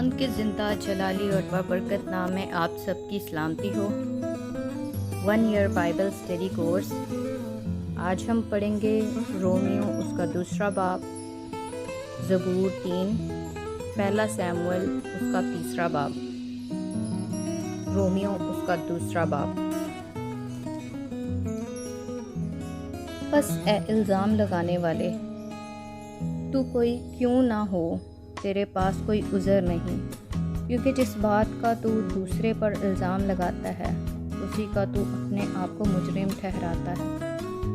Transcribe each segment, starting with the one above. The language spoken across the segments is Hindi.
खुदावंद के ज़िंदा जलाली और बरकत नाम में आप सबकी सलामती हो। 1 ईयर बाइबल स्टडी कोर्स। आज हम पढ़ेंगे रोमियो उसका दूसरा बाब, ज़बूर 3, पहला सैमुएल उसका तीसरा बाब। रोमियो उसका दूसरा बाब। बस ए इल्ज़ाम लगाने वाले, तू कोई क्यों ना हो, तेरे पास कोई उज़र नहीं, क्योंकि जिस बात का तू दूसरे पर इल्ज़ाम लगाता है उसी का तू अपने आप को मुजरिम ठहराता है,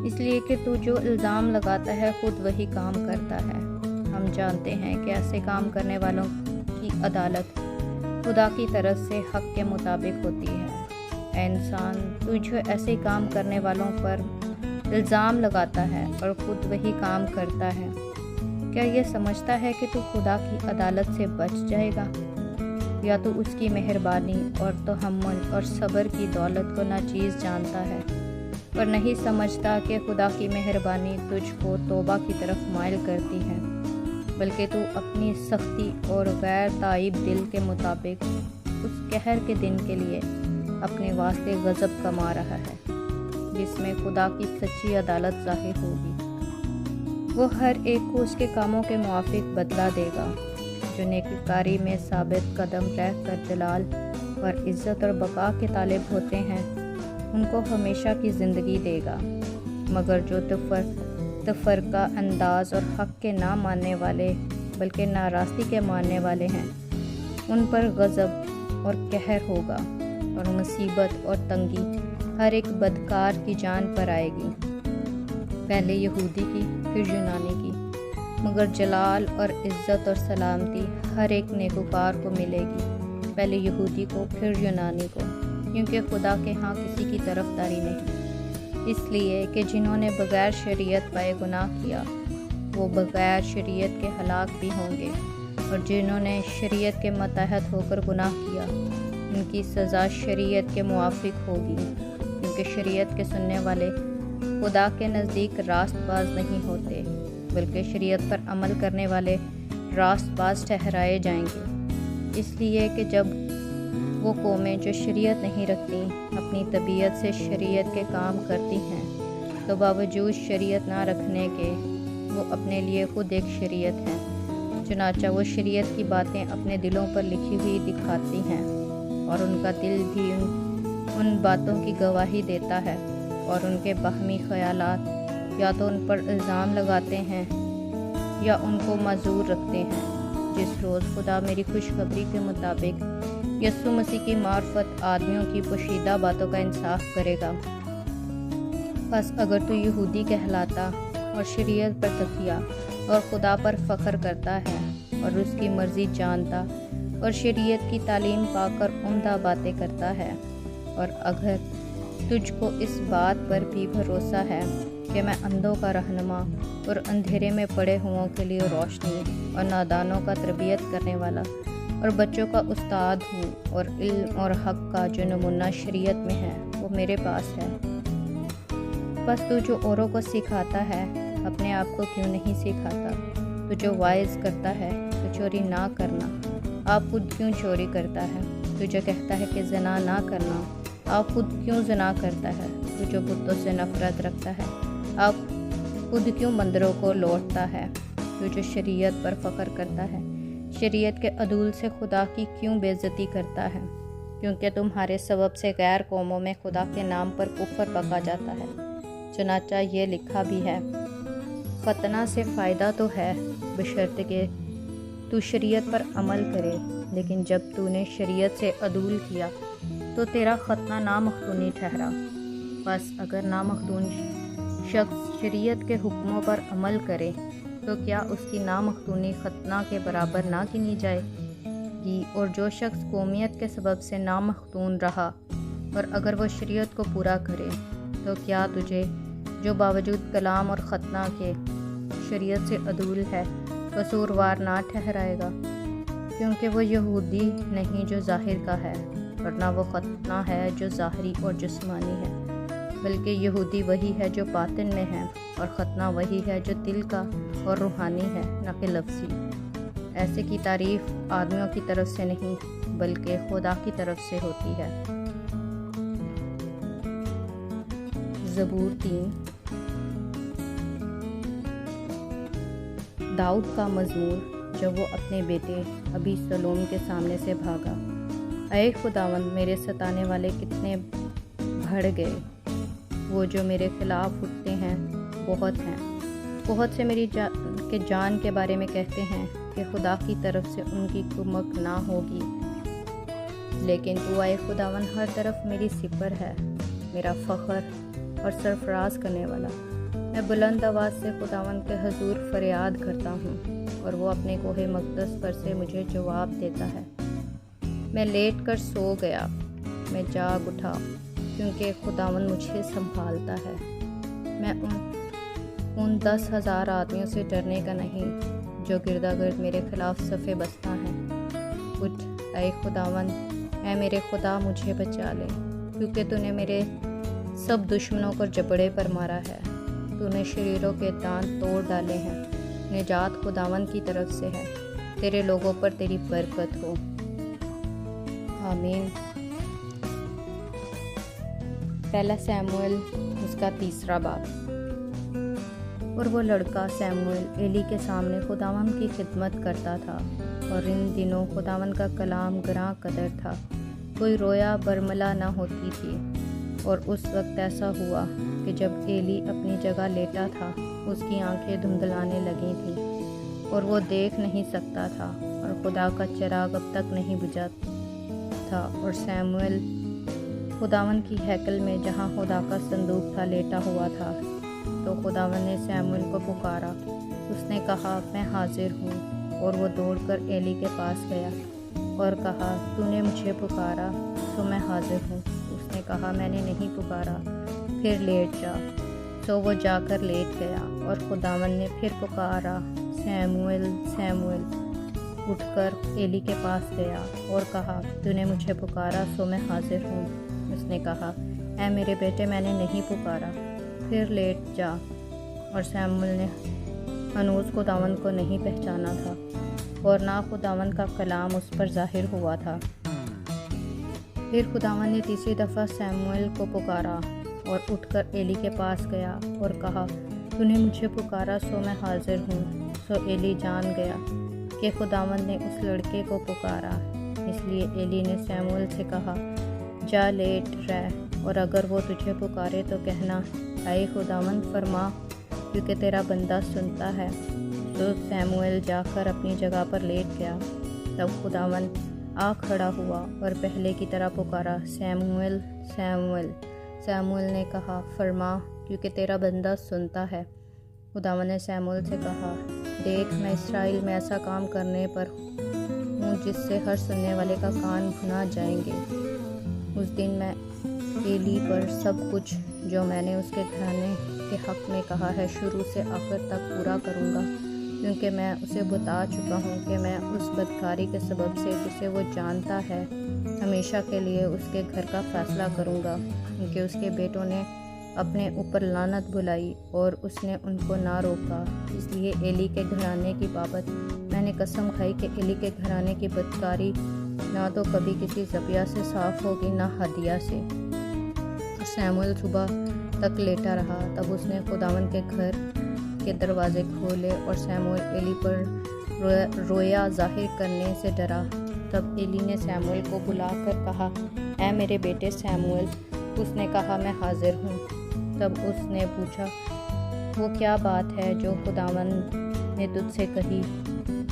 इसलिए कि तू जो इल्ज़ाम लगाता है खुद वही काम करता है। हम जानते हैं कि ऐसे काम करने वालों की अदालत खुदा की तरफ से हक़ के मुताबिक होती है। ऐ इंसान, तू जो ऐसे काम करने वालों पर इल्ज़ाम लगाता है और खुद वही काम करता है, क्या ये समझता है कि तू खुदा की अदालत से बच जाएगा? या तो उसकी मेहरबानी और तहम्मुल और सब्र की दौलत को नाचीज़ जानता है, पर नहीं समझता कि खुदा की मेहरबानी तुझको तौबा की तरफ माइल करती है, बल्कि तू अपनी सख्ती और गैर ताइब दिल के मुताबिक उस कहर के दिन के लिए अपने वास्ते गज़ब कमा रहा है, जिसमें खुदा की सच्ची अदालत ज़ाहिर होगी। वो हर एक को उसके कामों के मुआफिक बदला देगा। जो नेकीकारी में साबित कदम रख कर जलाल और इज़्ज़त और बका के तालिब होते हैं, उनको हमेशा की ज़िंदगी देगा। मगर जो तफरका अंदाज और हक़ के ना मानने वाले बल्कि नाराज़गी के मानने वाले हैं, उन पर गज़ब और कहर होगा और मुसीबत और तंगी हर एक बदकार की जान पर आएगी, पहले यहूदी की फिर यूनानी की। मगर जलाल और इज़्ज़त और सलामती हर एक नेकोकार को मिलेगी, पहले यहूदी को फिर यूनानी को, क्योंकि खुदा के यहाँ किसी की तरफदारी नहीं। इसलिए कि जिन्होंने बग़ैर शरीयत पाए गुनाह किया वो बग़ैर शरीयत के हलाक भी होंगे, और जिन्होंने शरीयत के मतहत होकर गुनाह किया उनकी सज़ा शरीयत के मुआफिक होगी, क्योंकि शरीयत के सुनने वाले खुदा के नज़दीक रास्तबाज नहीं होते, बल्कि शरीयत पर अमल करने वाले रास्तबाज ठहराए जाएंगे। इसलिए कि जब वो कौमें जो शरीयत नहीं रखती अपनी तबीयत से शरीयत के काम करती हैं, तो बावजूद शरीयत ना रखने के वो अपने लिए खुद एक शरीयत हैं। चुनाचा वो शरीयत की बातें अपने दिलों पर लिखी हुई दिखाती हैं, और उनका दिल भी उन बातों की गवाही देता है, और उनके बहमी ख़यालात या तो उन पर इल्ज़ाम लगाते हैं या उनको मजूर रखते हैं। जिस रोज़ खुदा मेरी खुशखबरी के मुताबिक यीशु मसीह की मार्फत आदमियों की पोशीदा बातों का इंसाफ करेगा। बस अगर तू यहूदी कहलाता और शरीयत पर तकिया और खुदा पर फ़ख्र करता है और उसकी मर्ज़ी जानता और शरीयत की तालीम पाकर उम्दा बातें करता है, और अगर तुझको इस बात पर भी भरोसा है कि मैं अंधों का रहनुमा और अंधेरे में पड़े हुओं के लिए रोशनी और नादानों का तरबियत करने वाला और बच्चों का उस्ताद हूँ, और इल्म और हक़ का जो नमूना शरीयत में है वो मेरे पास है, बस तू जो औरों को सिखाता है अपने आप को क्यों नहीं सिखाता? तू जो वाइज़ करता है तो चोरी ना करना, आप खुद क्यों चोरी करता है? तू जो कहता है कि ज़ना ना करना, आप खुद क्यों ज़ना करता है? तू जो बुतों से नफ़रत रखता है, आप खुद क्यों मंदिरों को लौटता है? तू जो शरीयत पर फ़ख्र करता है, शरीयत के अदूल से खुदा की क्यों बेइज्जती करता है? क्योंकि तुम्हारे सबब से गैर कौमों में खुदा के नाम पर कुफ्र बका जाता है। चुनाचा ये लिखा भी है, ख़तना से फ़ायदा तो है बशर्ते कि तू शरीयत पर अमल करे, लेकिन जब तूने शरीयत से अदूल किया तो तेरा ख़तना नामख्तूनी ठहरा। बस अगर नामख्तून शख्स शरीयत के हुक्मों पर अमल करे तो क्या उसकी नामख्तूनी ख़तना के बराबर ना गिनी जाएगी? और जो शख्स कौमियत के सबब से नामख्तून रहा और अगर वो शरीयत को पूरा करे तो क्या तुझे, जो बावजूद कलाम और ख़तना के शरीयत से अदूल है, कसूरवार ना ठहराएगा? क्योंकि वो यहूदी नहीं जो ज़ाहिर का है, वरना वो ख़तना है जो ज़ाहरी और जिस्मानी है, बल्कि यहूदी वही है जो बातिन में है, और ख़तना वही है जो दिल का और रूहानी है, न कि लफ्ज़ी। ऐसे की तारीफ़ आदमियों की तरफ से नहीं बल्कि खुदा की तरफ से होती है। ज़बूर 3। दाऊद का मज़मूर जब वो अपने बेटे अबीसलोम के सामने से भागा। ऐ खुदावंद, मेरे सताने वाले कितने बढ़ गए, वो जो मेरे खिलाफ़ उठते हैं बहुत हैं। बहुत से मेरी जान के बारे में कहते हैं कि खुदा की तरफ से उनकी कुमक ना होगी। लेकिन तू आए खुदावन हर तरफ मेरी सिपर है, मेरा फ़ख्र और सरफराज करने वाला। मैं बुलंद आवाज़ से खुदावन के हजूर फरियाद करता हूँ और वो अपने कोहे मक़दस पर से मुझे जवाब देता है। मैं लेट कर सो गया, मैं जाग उठा क्योंकि खुदावन मुझे संभालता है। मैं उन 10,000 आदमियों से डरने का नहीं जो गिरदागिर्द मेरे खिलाफ सफ़े बसता है। उठ ऐ खुदावन, ऐ मेरे खुदा, मुझे बचा ले, क्योंकि तूने मेरे सब दुश्मनों को जबड़े पर मारा है। तूने शरीरों के दांत तोड़ डाले हैं। निजात खुदावन की तरफ से है, तेरे लोगों पर तेरी बरकत हो। आमीन। पहला सैमुएल उसका 3 बाब। और वो लड़का सैमुएल एली के सामने खुदावन की खिदमत करता था, और इन दिनों खुदावन का कलाम गरां कदर था, कोई रोया बरमला न होती थी। और उस वक्त ऐसा हुआ कि जब एली अपनी जगह लेटा था, उसकी आंखें धुंधलाने लगी थीं और वो देख नहीं सकता था, और खुदा का चिराग अब तक नहीं बुझा था। और सैमुएल खुदावन की हैकल में जहाँ खुदा का संदूक था लेटा हुआ था। तो खुदावन ने सैमुएल को पुकारा। उसने कहा, मैं हाजिर हूँ। और वो दौड़कर एली के पास गया और कहा, तूने मुझे पुकारा तो मैं हाजिर हूँ। उसने कहा, मैंने नहीं पुकारा, फिर लेट जा। तो वो जाकर लेट गया, और खुदावन ने फिर पुकारा, सैमुएल सैमुएल। उठकर एली के पास गया और कहा, तूने मुझे पुकारा सो मैं हाजिर हूँ। उसने कहा, ऐ मेरे बेटे, मैंने नहीं पुकारा, फिर लेट जा। और सैमुएल ने हनूज खुदावन को नहीं पहचाना था, और ना खुदावन का कलाम उस पर जाहिर हुआ था। फिर खुदावन ने तीसरी दफ़ा सैमुएल को पुकारा और उठकर एली के पास गया और कहा, तूने मुझे पुकारा सो मैं हाजिर हूँ। सो एली जान गया कि खुदावन ने उस लड़के को पुकारा। इसलिए एली ने सैमुएल से कहा, जा लेट रह, और अगर वो तुझे पुकारे तो कहना, ऐ खुदावन फरमा, क्योंकि तेरा बंदा सुनता है। तो सैमुएल जाकर अपनी जगह पर लेट गया। तब खुदावन आ खड़ा हुआ और पहले की तरह पुकारा, सैमुएल सैमुएल। सैमुएल ने कहा, फरमा, क्योंकि तेरा बंदा सुनता है। खुदावन ने सैमुएल से कहा, देख, मैं इस्राएल में ऐसा काम करने पर हूँ जिससे हर सुनने वाले का कान भुना जाएंगे। उस दिन मैं एली पर सब कुछ जो मैंने उसके घराने के हक़ में कहा है शुरू से आखिर तक पूरा करूँगा, क्योंकि मैं उसे बता चुका हूँ कि मैं उस बदकारी के सबब से जिसे वो जानता है हमेशा के लिए उसके घर का फ़ैसला करूँगा, क्योंकि उसके बेटों ने अपने ऊपर लानत बुलाई और उसने उनको ना रोका। इसलिए एली के घराने की बाबत मैंने कसम खाई कि एली के घराने की बदकारी ना तो कभी किसी ज़बिया से साफ़ होगी ना हदिया से। सैमुएल सुबह तक लेटा रहा। तब उसने खुदावन के घर के दरवाजे खोले और सैमुएल एली पर रोया जाहिर करने से डरा। तब एली ने सैमुएल को बुलाकर कहा, ऐ मेरे बेटे सैमुएल। उसने कहा, मैं हाजिर हूँ। तब उसने पूछा, वो क्या बात है जो खुदावन ने तुझसे कही?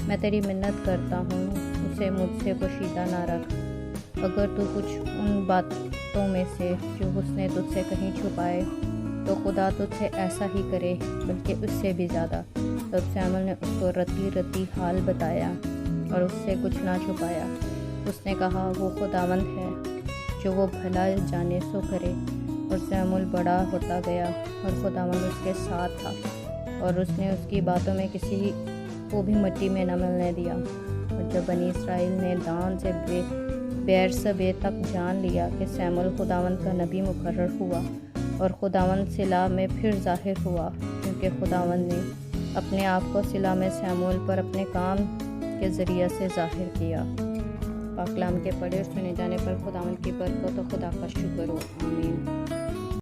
मैं तेरी मिन्नत करता हूँ, उसे मुझसे पोशीदा ना रख। अगर तू कुछ उन बातों में से जो उसने तुझसे कहीं छुपाए तो खुदा तुझसे ऐसा ही करे, बल्कि उससे भी ज़्यादा। तब सैमुएल ने उसको रत्ती रत्ती हाल बताया और उससे कुछ ना छुपाया। उसने कहा, वो खुदावंद है, जो वो भला जाने सो करे। और सैमुएल बड़ा होता गया और खुदावंद उसके साथ था, और उसने उसकी बातों में किसी को भी मिट्टी में न मिलने दिया। और जब बनी इसराइल ने दान से बेरसबे तक जान लिया कि सैमुएल खुदावंद का नबी मुकर्रर हुआ, और खुदावंद सिला में फिर जाहिर हुआ, क्योंकि खुदावंद ने अपने आप को सिला में सैमुएल पर अपने काम के ज़रिए से ज़ाहिर किया। पाक कलाम के पढ़े और सुने जाने पर खुदावंद की बरकत और खुदा का शुक्र हो। आमीन।